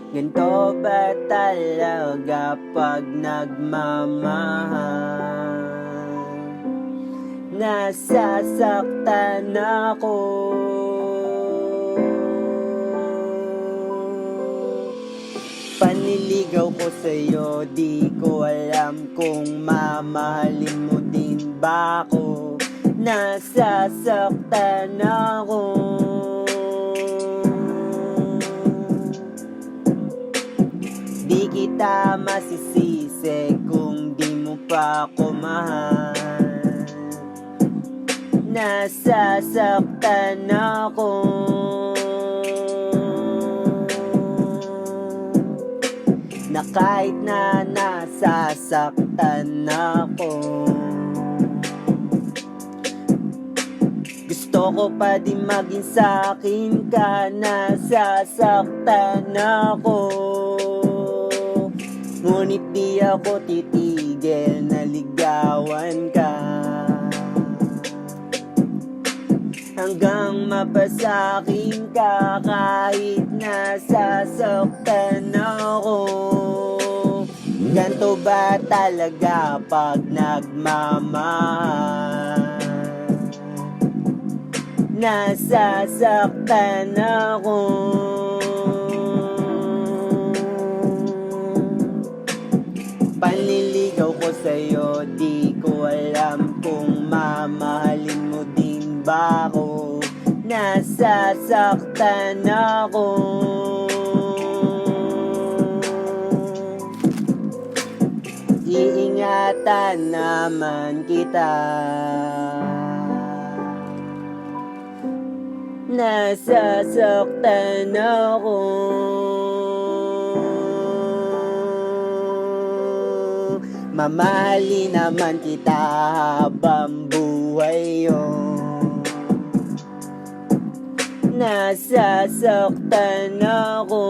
Ganto ba talaga pag nagmamahal? Nasasaktan ako. Panliligaw ko sa'yo, di ko alam kung mamahalin mo din ba ako. Nasasaktan ako. Di kita masisisi kung di mo pa ako mahal. Nasasaktan ako. Na kahit na nasasaktan ako, gusto ko pa din maging sa'kin ka. Nasasaktan ako, ngunit di ako titigil na ligawan ka. Hanggang mapasakin ka kahit nasasaktan ako. Ganto ba talaga pag nagmamahal? Nasasaktan ako. Panliligaw ko sa'yo, di ko alam kung mamahalin mo din ba ako. Nasasaktan ako. Iingatan naman kita. Nasasaktan ako. Mamahalin naman kita habang buhay yun. Nasasaktan ako.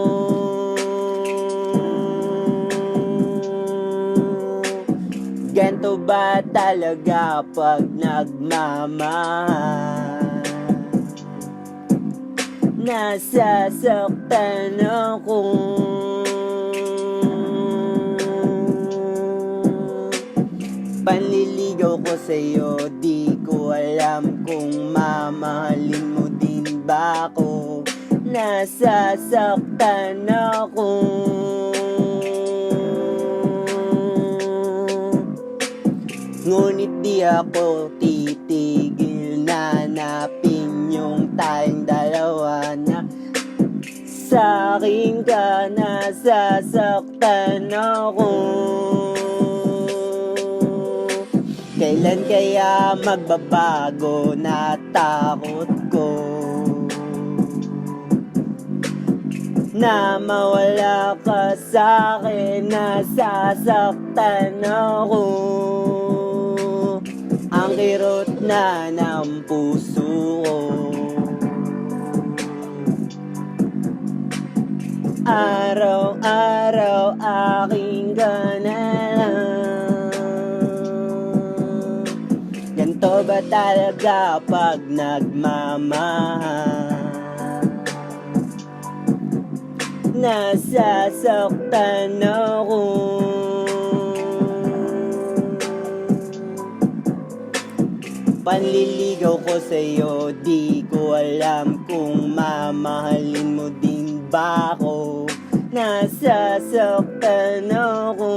Ganto ba talaga pag nagmamahal? Nasasaktan ako. Panliligaw ko sa'yo, di ko alam kung mamahalin mo din ba ako. Nasasaktan ako. Ngunit di ako titigil na hanapin yung tayong dalawa. Na sa'kin ka, nasasaktan ako. Kailan kaya magbabago na takot ko na mawala ka sa'kin? Nasasaktan ako. Ang kirot na ng puso ko, araw-araw aking ka na lang. Ganto ba talaga pag nagmamahal? Nasasaktan ako. Panliligaw ko sa'yo, di ko alam kung mamahalin mo din ba ako. Nasasaktan ako.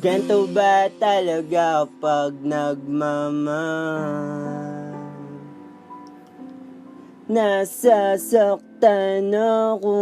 Ganto ba talaga pag nagmamahal? Nasasaktan ako.